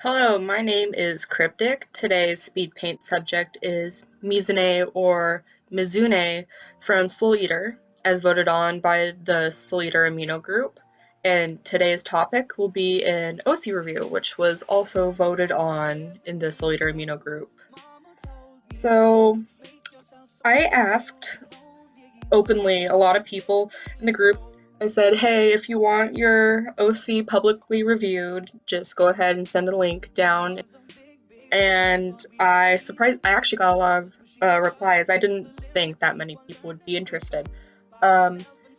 Hello, my name is Cryptic. Today's SpeedPaint subject is Mizune or Mizune from Soul Eater, as voted on by the Soul Eater Amino group. And today's topic will be an OC review, which was also voted on in the Soul Eater Amino group. So I asked openly a lot of people in the group. I said, hey, if you want your OC publicly reviewed, just go ahead and send a link down. And I actually got a lot of replies. I didn't think that many people would be interested.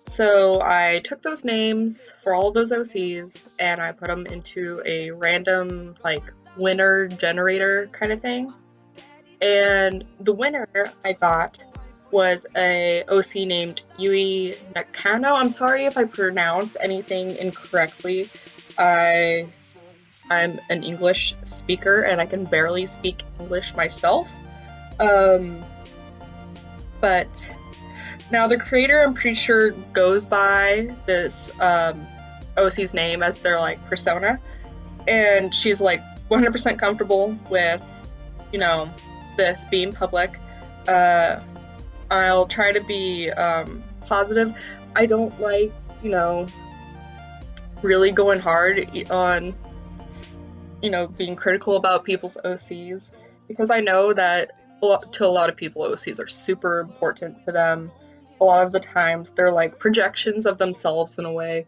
So I took those names for all of those OCs and I put them into a random winner generator kind of thing. And the winner I got was a OC named Yui Nakano. I'm sorry if I pronounce anything incorrectly. I'm an English speaker and I can barely speak English myself. But now the creator, I'm pretty sure, goes by this OC's name as their persona, and she's 100% comfortable with, this being public. I'll try to be positive. I don't like, really going hard on, being critical about people's OCs, because I know that to a lot of people, OCs are super important to them. A lot of the times they're projections of themselves in a way.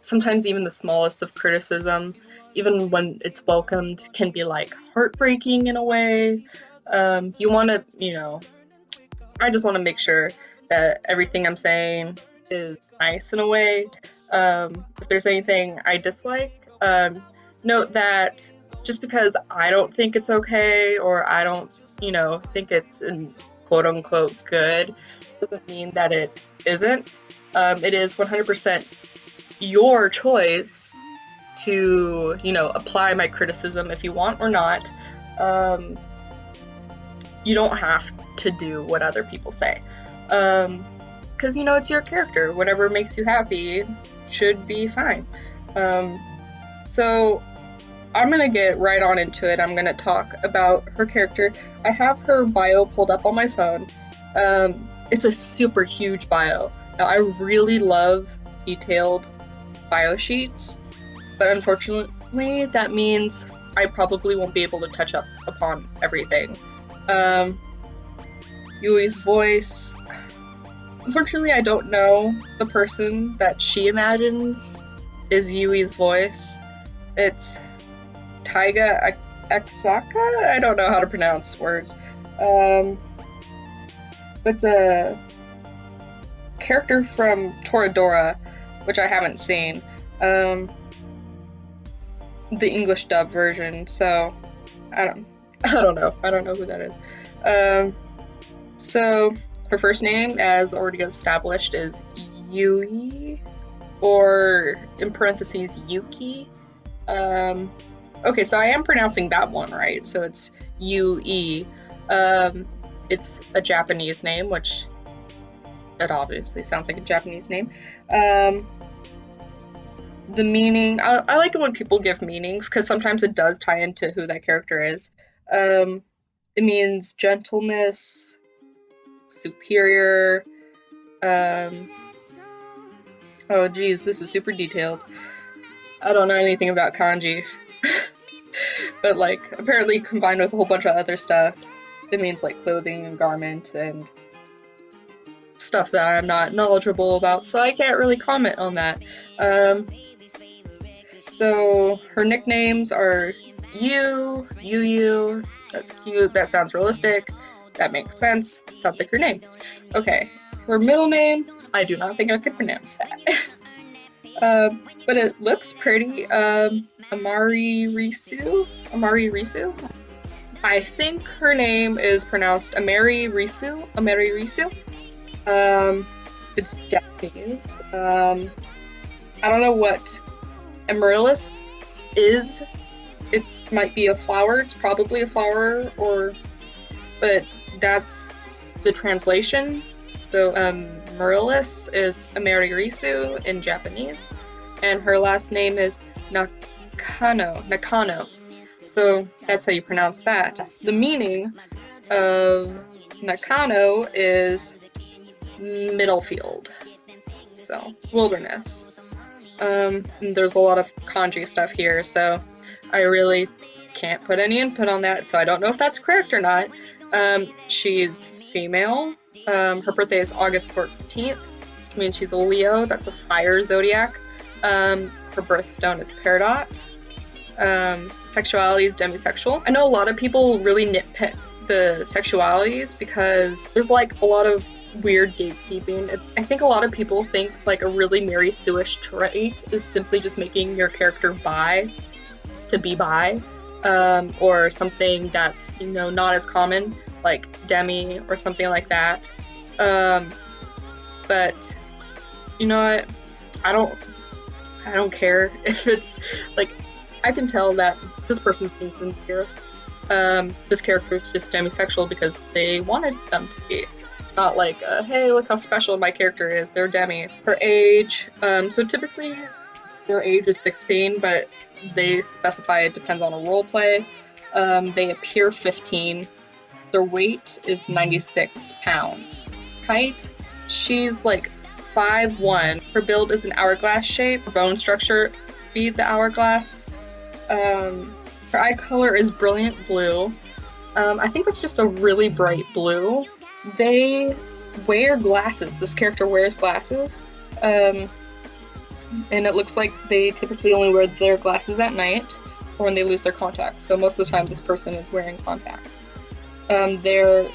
Sometimes even the smallest of criticism, even when it's welcomed, can be heartbreaking in a way. You want to, I just want to make sure that everything I'm saying is nice in a way. If there's anything I dislike, note that just because I don't think it's okay or I don't, think it's in quote unquote good, doesn't mean that it isn't. It is 100% your choice to, apply my criticism if you want or not. You don't have to do what other people say. Because, it's your character. Whatever makes you happy should be fine. So I'm going to get right on into it. I'm going to talk about her character. I have her bio pulled up on my phone. It's a super huge bio. Now, I really love detailed bio sheets, but unfortunately, that means I probably won't be able to touch up upon everything. Yui's voice. Unfortunately, I don't know the person that she imagines is Yui's voice. It's Taiga Axaka? I don't know how to pronounce words. It's a character from Toradora, which I haven't seen. The English dub version, so I don't know. I don't know who that is. So her first name, as already established, is Yui, or in parentheses, Yuki. Okay, so I am pronouncing that one right. So it's Yui. It's a Japanese name, which it obviously sounds like a Japanese name. The meaning, I like it when people give meanings, because sometimes it does tie into who that character is. It means gentleness, superior. Oh geez, this is super detailed. I don't know anything about kanji. But apparently combined with a whole bunch of other stuff, it means clothing and garment and stuff that I'm not knowledgeable about, so I can't really comment on that. So her nicknames are Yu. That's cute, that sounds realistic, that makes sense, sounds like her name. Okay, her middle name, I do not think I could pronounce that. But it looks pretty. Amari Risu? I think her name is pronounced Amari Risu. It's Japanese. I don't know what amaryllis is. It might be a flower. It's probably a flower, but that's the translation. So Amaryllis is Amari Risu in Japanese, and her last name is Nakano. So that's how you pronounce that. The meaning of Nakano is middle field, so wilderness. There's a lot of kanji stuff here, so I really can't put any input on that, so I don't know if that's correct or not. She's female. Her birthday is August 14th, which means she's a Leo. That's a fire zodiac. Her birthstone is Peridot. Sexuality is demisexual. I know a lot of people really nitpick the sexualities because there's like a lot of weird gatekeeping. I think a lot of people think like a really Mary Sue-ish trait is simply just making your character bi, just to be bi, or something that's, you know, not as common, like demi or something like that. But you know what? I don't care if it's like, I can tell that this person's being sincere. This character is just demisexual because they wanted them to be. It's not like, hey, look how special my character is, they're demi. Her age, so typically their age is 16, but they specify it depends on a role play. They appear 15. Their weight is 96 pounds. Height, she's like 5'1". Her build is an hourglass shape. Her bone structure be the hourglass. Her eye color is brilliant blue. I think it's just a really bright blue. They wear glasses. This character wears glasses. And it looks like they typically only wear their glasses at night or when they lose their contacts. So most of the time this person is wearing contacts. They're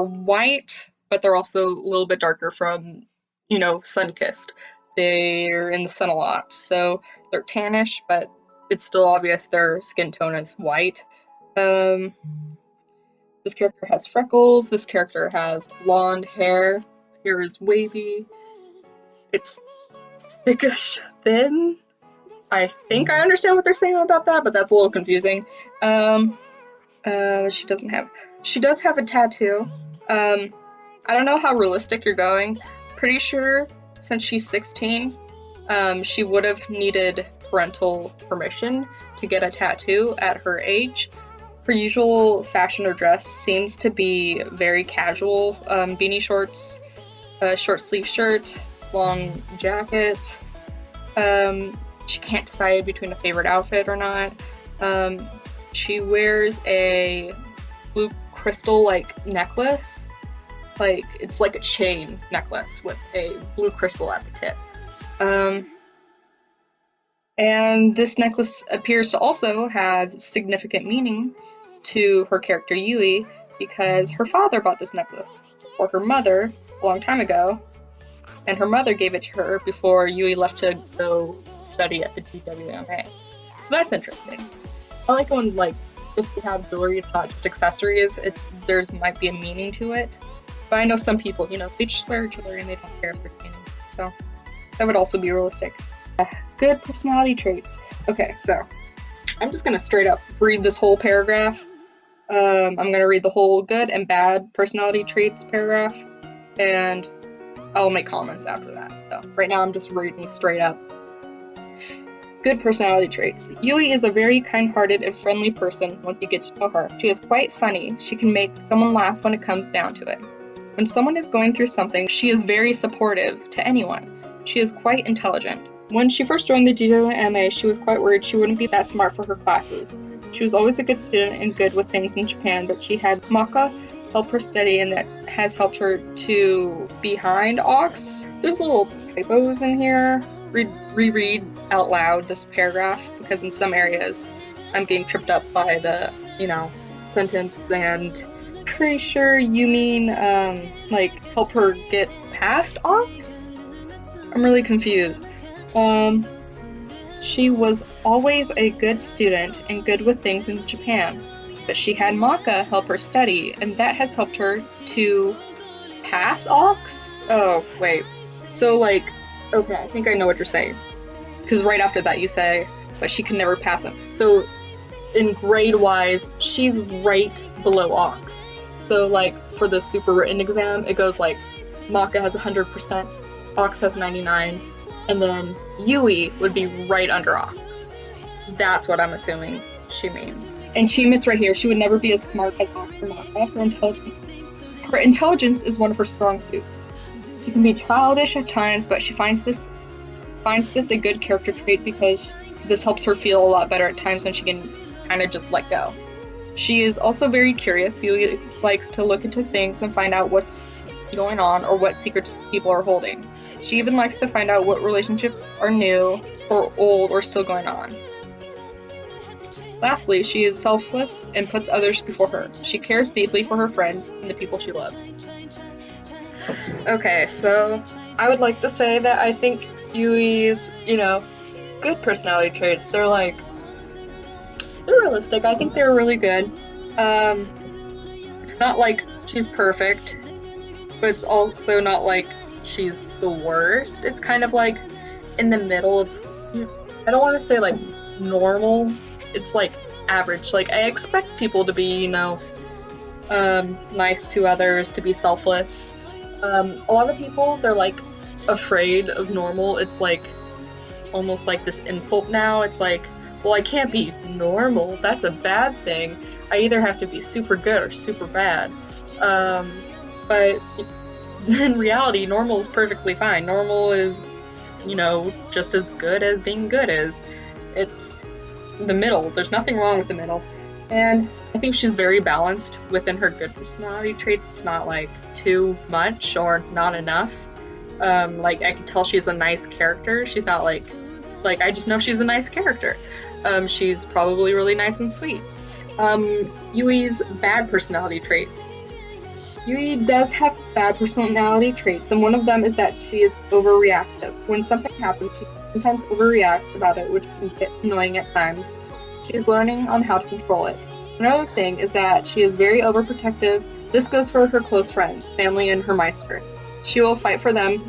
white, but they're also a little bit darker from, you know, sun-kissed. They're in the sun a lot, so they're tannish, but it's still obvious their skin tone is white. This character has freckles. This character has blonde hair. Hair is wavy. It's thickish thin. I think I understand what they're saying about that, but that's a little confusing. She does have a tattoo. I don't know how realistic you're going. Pretty sure since she's 16, she would have needed parental permission to get a tattoo at her age. Her usual fashion or dress seems to be very casual. Beanie shorts, short sleeve shirt, long jacket. She can't decide between a favorite outfit or not. She wears a blue crystal-like necklace. Like, it's like a chain necklace with a blue crystal at the tip. And this necklace appears to also have significant meaning to her character Yui, because her father bought this necklace for her mother a long time ago, and her mother gave it to her before Yui left to go study at the GWMA. So that's interesting. I like when, like, if we have jewelry, it's not just accessories, there's might be a meaning to it. But I know some people, you know, they just wear jewelry and they don't care if they're meaning. So that would also be realistic. Good personality traits. Okay, so I'm just gonna straight up read this whole paragraph. I'm gonna read the whole good and bad personality traits paragraph, and I'll make comments after that. So right now I'm just reading straight up. Good personality traits. Yui is a very kind-hearted and friendly person once you get to know her. She is quite funny. She can make someone laugh when it comes down to it. When someone is going through something, she is very supportive to anyone. She is quite intelligent. When she first joined the GWMA, she was quite worried she wouldn't be that smart for her classes. She was always a good student and good with things in Japan, but she had Maka help her study, and that has helped her to behind Ox. There's little typos in here. Reread out loud this paragraph, because in some areas I'm getting tripped up by the, you know, sentence, and pretty sure you mean, like, help her get past Ox? I'm really confused. She was always a good student and good with things in Japan, but she had Maka help her study, and that has helped her to pass Ox? Oh, wait. So, like, okay, I think I know what you're saying. Because right after that you say, but she can never pass him. So, in grade-wise, she's right below Ox. So, like, for the super written exam, it goes like, Maka has 100%, Ox has 99, and then Yui would be right under Ox. That's what I'm assuming she means. And she admits right here she would never be as smart as Ox or Maka. Her intelligence is one of her strong suits. She can be childish at times, but she finds this a good character trait because this helps her feel a lot better at times when she can kind of just let go. She is also very curious. Yui likes to look into things and find out what's going on or what secrets people are holding. She even likes to find out what relationships are new or old or still going on. Lastly, she is selfless and puts others before her. She cares deeply for her friends and the people she loves. Okay, so I would like to say that I think Yui's, good personality traits. They're realistic. I think they're really good. It's not like she's perfect, but it's also not like she's the worst. It's kind of like in the middle. I don't want to say like normal. It's like average. Like I expect people to be, nice to others, to be selfless. A lot of people, they're like afraid of normal. It's like almost like this insult now. It's like, well, I can't be normal. That's a bad thing. I either have to be super good or super bad. But in reality, normal is perfectly fine. Normal is, just as good as being good is. It's the middle. There's nothing wrong with the middle. And I think she's very balanced within her good personality traits. It's not like too much or not enough. I can tell she's a nice character. She's not like I just know she's a nice character. She's probably really nice and sweet. Yui's bad personality traits. Yui does have bad personality traits, and one of them is that she is overreactive. When something happens, she sometimes overreacts about it, which can get annoying at times. She is learning on how to control it. Another thing is that she is very overprotective. This goes for her close friends, family, and her Meister. She will fight for them,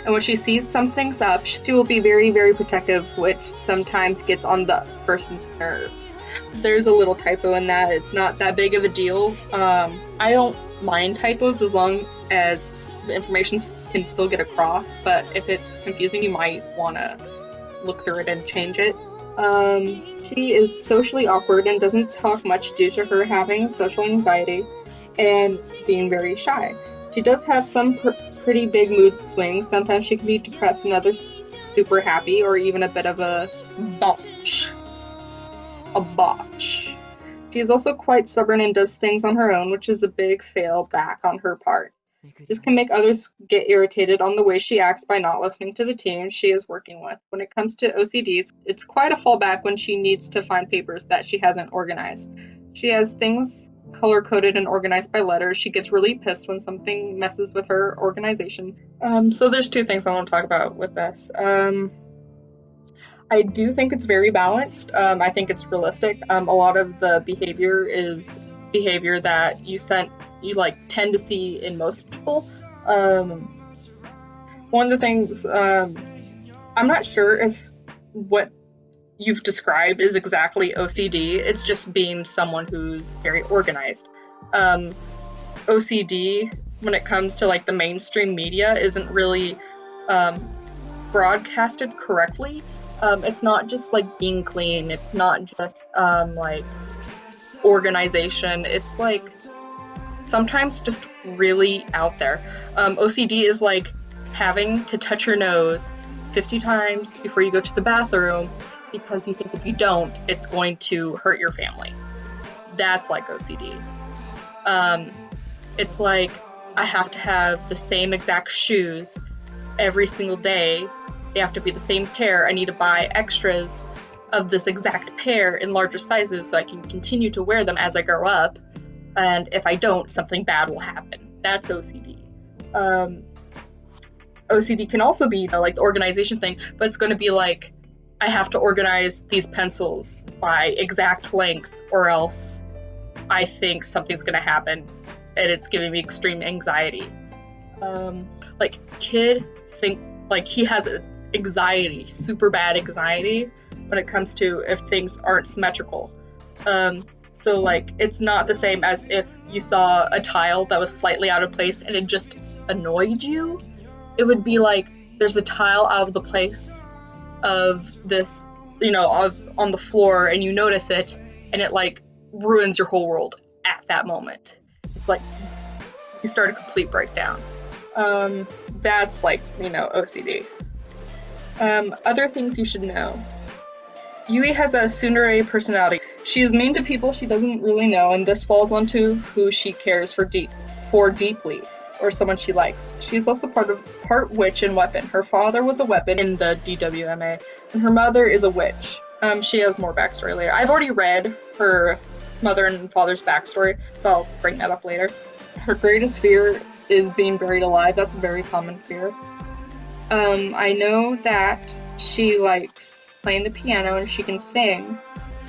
and when she sees something's up, she will be very, very protective, which sometimes gets on the person's nerves. There's a little typo in that. It's not that big of a deal. I don't mind typos as long as the information can still get across, but if it's confusing, you might want to look through it and change it. She is socially awkward and doesn't talk much due to her having social anxiety and being very shy. She does have some pretty big mood swings. Sometimes she can be depressed and others super happy, or even a bit of a botch. She is also quite stubborn and does things on her own, which is a big fail back on her part. This can make others get irritated on the way she acts by not listening to the team she is working with. When it comes to OCDs, it's quite a fallback when she needs to find papers that she hasn't organized. She has things color-coded and organized by letters. She gets really pissed when something messes with her organization. So there's two things I want to talk about with this. I do think it's very balanced. I think it's realistic. A lot of the behavior is behavior that you tend to see in most people. One of the things, I'm not sure if what you've described is exactly OCD. It's just being someone who's very organized. OCD, when it comes to the mainstream media, isn't really broadcasted correctly. It's not just being clean. It's not just organization. It's sometimes just really out there. OCD is having to touch your nose 50 times before you go to the bathroom because you think if you don't, it's going to hurt your family. That's OCD. It's I have to have the same exact shoes every single day. They have to be the same pair. I need to buy extras of this exact pair in larger sizes so I can continue to wear them as I grow up. And if I don't, something bad will happen. That's OCD. OCD can also be, the organization thing, but it's going to be I have to organize these pencils by exact length or else I think something's going to happen and it's giving me extreme anxiety. Kid he has anxiety, super bad anxiety when it comes to if things aren't symmetrical. So it's not the same as if you saw a tile that was slightly out of place and it just annoyed you. It would be there's a tile out of the place of this, on the floor, and you notice it, and it like ruins your whole world at that moment. It's like you start a complete breakdown. That's like, OCD. Other things you should know. Yui has a tsundere personality. She is mean to people she doesn't really know, and this falls onto who she cares for deeply, or someone she likes. She is also part witch and weapon. Her father was a weapon in the DWMA, and her mother is a witch. She has more backstory later. I've already read her mother and father's backstory, so I'll bring that up later. Her greatest fear is being buried alive. That's a very common fear. I know that she likes playing the piano and she can sing.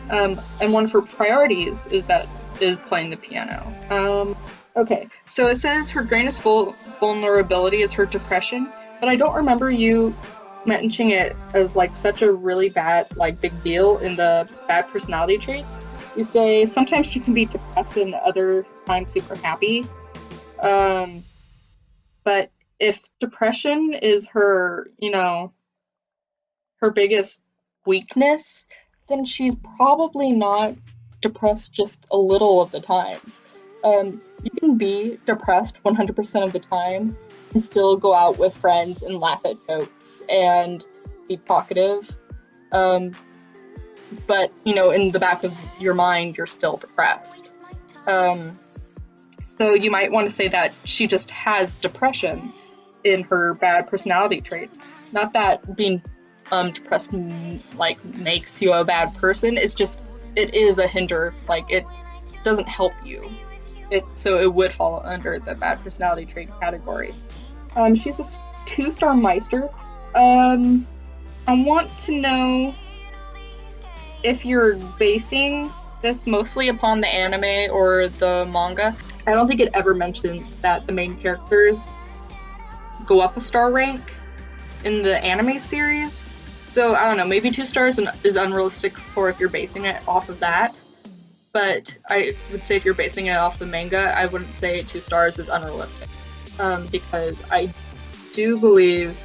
And one of her priorities is playing the piano. Okay, so it says her greatest vulnerability is her depression, but I don't remember you mentioning it as like such a really bad, like big deal in the bad personality traits. You say sometimes she can be depressed and other times super happy. But if depression is her, her biggest weakness, then she's probably not depressed just a little of the times. You can be depressed 100% of the time and still go out with friends and laugh at jokes and be talkative. But, in the back of your mind, you're still depressed. So you might want to say that she just has depression in her bad personality traits. Not that being depressed makes you a bad person. It's just, it is a hinder, it doesn't help you. So it would fall under the bad personality trait category. She's a 2-star Meister. I want to know if you're basing this mostly upon the anime or the manga. I don't think it ever mentions that the main characters go up a star rank in the anime series. So I don't know, maybe 2 stars is unrealistic for if you're basing it off of that. But I would say if you're basing it off the manga, I wouldn't say 2 stars is unrealistic. Because I do believe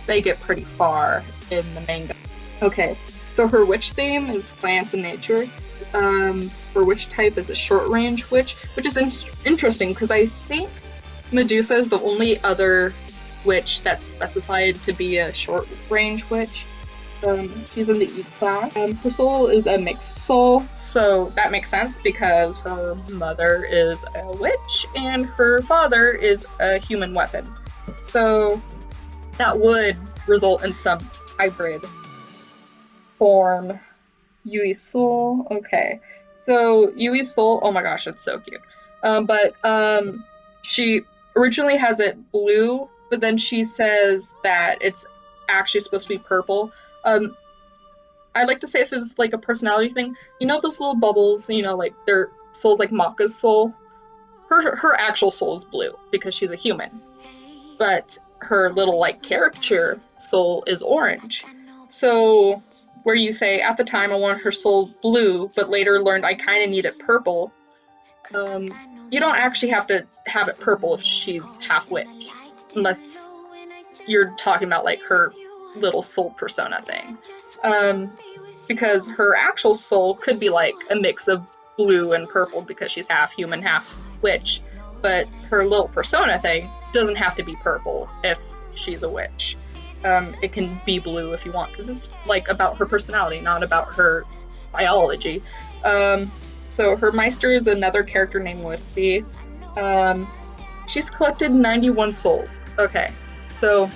they get pretty far in the manga. Okay, so her witch theme is plants and nature. Her witch type is a short range witch, which is interesting because I think Medusa is the only other witch that's specified to be a short range witch. She's in the E class. Her soul is a mixed soul, so that makes sense because her mother is a witch and her father is a human weapon. So that would result in some hybrid form. Yui's soul. Okay. So Yui's soul, oh my gosh, it's so cute. But she originally has it blue, but then she says that it's actually supposed to be purple. I'd like to say if it was like a personality thing, those little bubbles, like their soul's like Maka's soul. Her actual soul is blue because she's a human. But her little like caricature soul is orange. So where you say, at the time I wanted her soul blue, but later learned I kind of need it purple, you don't actually have to have it purple if she's half witch, unless you're talking about like her little soul persona thing. Because her actual soul could be like a mix of blue and purple because she's half human, half witch, but her little persona thing doesn't have to be purple if she's a witch. It can be blue if you want, because it's like about her personality, not about her biology. So her Meister is another character named Listy. She's collected 91 souls. Okay, so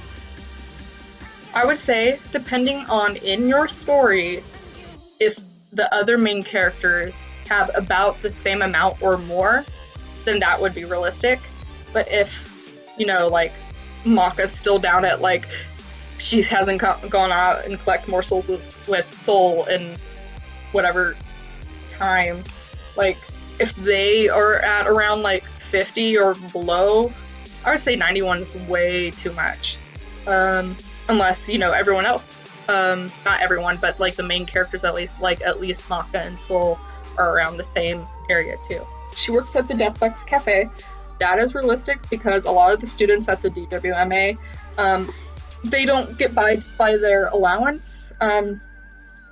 I would say, depending on in your story, if the other main characters have about the same amount or more, then that would be realistic. But if, like, Maka's still down at, like, she hasn't gone out and collect more souls with Soul in whatever time, like, if they are at around, like, 50 or below, I would say 91 is way too much. Unless, everyone else, not everyone, but, like, the main characters at least Maka and Soul are around the same area, too. She works at the Deathbox Cafe. That is realistic because a lot of the students at the DWMA they don't get by their allowance.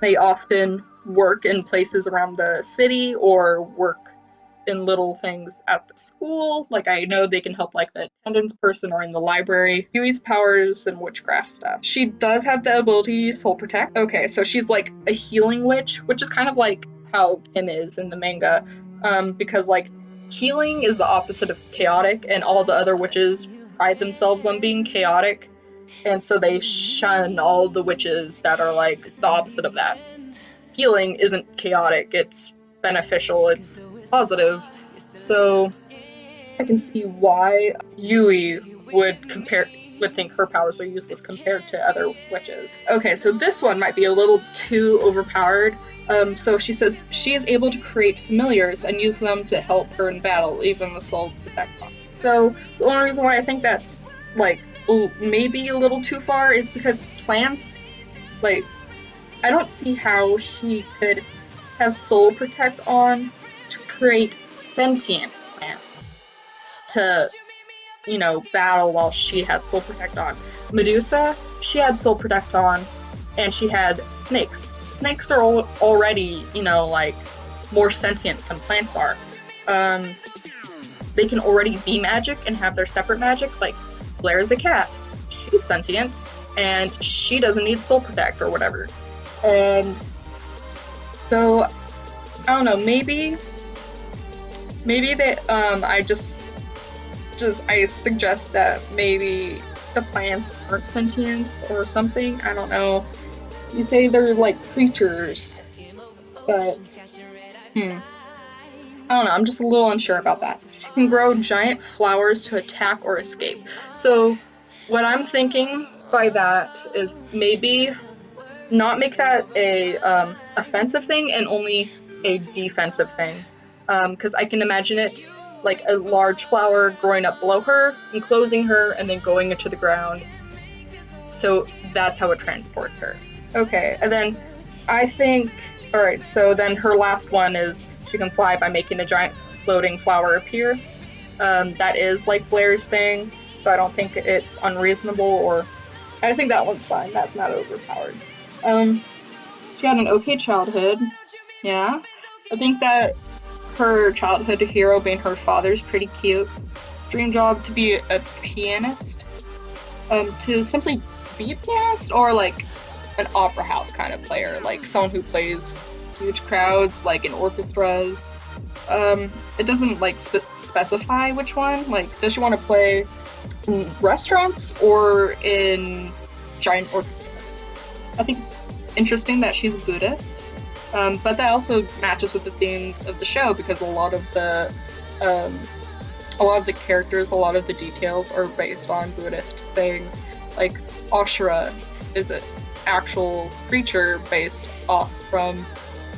They often work in places around the city or work in little things at the school. Like, I know they can help like the attendance person or in the library. Yui's powers and witchcraft stuff. She does have the ability Soul Protect. Okay, so she's like a healing witch, which is kind of like how Kim is in the manga, because like healing is the opposite of chaotic, and all the other witches pride themselves on being chaotic, and so they shun all the witches that are like the opposite of that. Healing isn't chaotic, it's beneficial, it's positive. So I can see why Yui would think her powers are useless compared to other witches. Okay, so this one might be a little too overpowered. So she says she is able to create familiars and use them to help her in battle, even with Soul Protect. So the only reason why I think that's like maybe a little too far is because plants, like, I don't see how she could have Soul Protect on to create sentient plants to, you know, battle while she has Soul Protect on. Medusa, she had Soul Protect on, and she had snakes. Snakes are already, you know, like, more sentient than plants are. They can already be magic and have their separate magic. Like, Blair is a cat. She's sentient, and she doesn't need Soul Protect or whatever. And so, I don't know, maybe they, I suggest that maybe the plants aren't sentient or something. I don't know. You say they're like creatures, but I don't know, I'm just a little unsure about that. She can grow giant flowers to attack or escape. So what I'm thinking by that is maybe not make that a offensive thing and only a defensive thing. Because I can imagine it like a large flower growing up below her, enclosing her, and then going into the ground. So that's how it transports her. Okay, and then I think, alright, so then her last one is she can fly by making a giant floating flower appear. That is like Blair's thing, so I don't think it's unreasonable, or I think that one's fine. That's not overpowered. She had an okay childhood. Yeah. I think that her childhood hero being her father's pretty cute. Dream job to be a pianist. To simply be a pianist, or like an opera house kind of player, like someone who plays huge crowds, like in orchestras. It doesn't like specify which one. Like, does she want to play in restaurants or in giant orchestras? I think it's interesting that she's Buddhist, but that also matches with the themes of the show, because a lot of the characters, a lot of the details are based on Buddhist things. Like Ashura is an actual creature based off from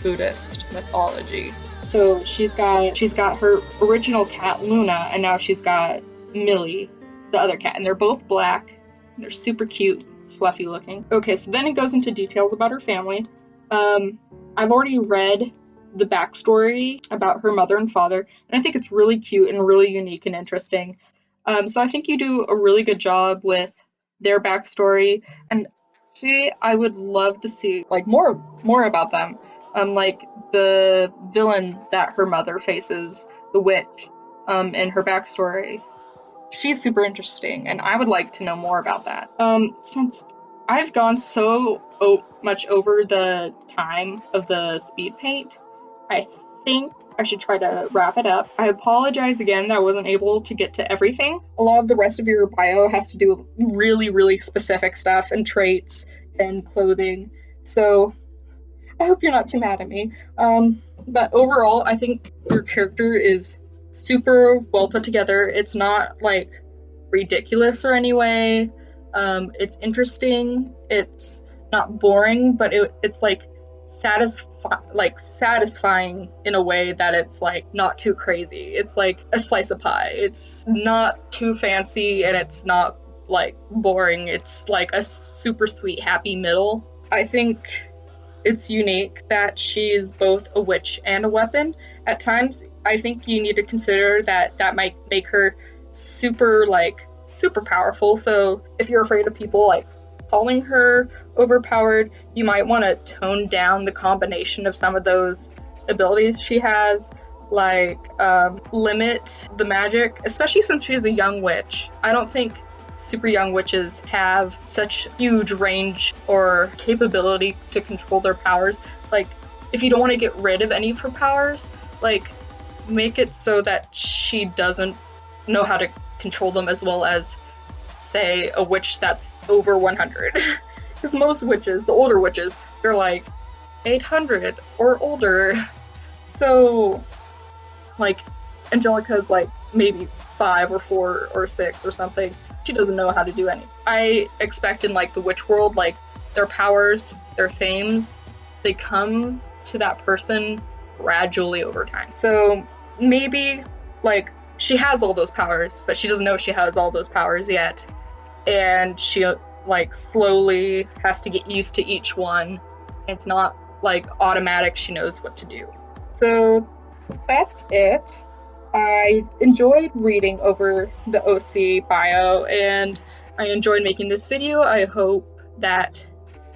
Buddhist mythology. So she's got her original cat Luna, and now she's got Millie, the other cat, and they're both black. They're super cute, fluffy looking. Okay, so then it goes into details about her family. I've already read the backstory about her mother and father, and I think it's really cute and really unique and interesting. So I think you do a really good job with their backstory, and actually I would love to see like more about them. Like the villain that her mother faces, the witch, and her backstory. She's super interesting, and I would like to know more about that. Since I've gone so much over the time of the speed paint, I think I should try to wrap it up. I apologize again that I wasn't able to get to everything. A lot of the rest of your bio has to do with really, really specific stuff and traits and clothing. So I hope you're not too mad at me. But overall, I think your character is super well put together. It's not like ridiculous or any way. It's interesting. It's not boring, but it's like satisfying in a way that it's like not too crazy. It's like a slice of pie. It's not too fancy, and it's not like boring. It's like a super sweet happy middle. I think it's unique that she's both a witch and a weapon. At times, I think you need to consider that might make her super powerful. So if you're afraid of people like calling her overpowered. You might want to tone down the combination of some of those abilities she has, like limit the magic, especially since she's a young witch. I don't think super young witches have such huge range or capability to control their powers. Like, if you don't want to get rid of any of her powers, like, make it so that she doesn't know how to control them as well as, say, a witch that's over 100. Because most witches, the older witches, they're like 800 or older. So, like, Angelica's like maybe 5 or 4 or 6 or something. She doesn't know how to do any. I expect in like the witch world, like, their powers, their themes, they come to that person gradually over time. So maybe like she has all those powers, but she doesn't know she has all those powers yet, and she like slowly has to get used to each one. It's not like automatic she knows what to do. So that's it. I enjoyed reading over the OC bio, and I enjoyed making this video. I hope that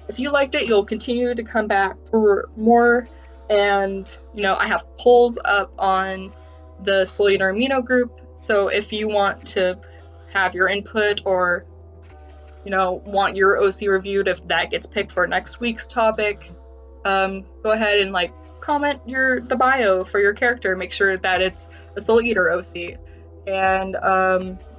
if you liked it, you'll continue to come back for more. And, you know, I have polls up on the Soul Eater Amino group, so if you want to have your input or, you know, want your OC reviewed if that gets picked for next week's topic, go ahead and like comment the bio for your character. Make sure that it's a Soul Eater OC, and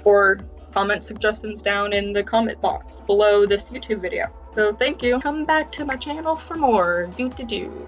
or comment suggestions down in the comment box below this YouTube video. So thank you. Come back to my channel for more. Do.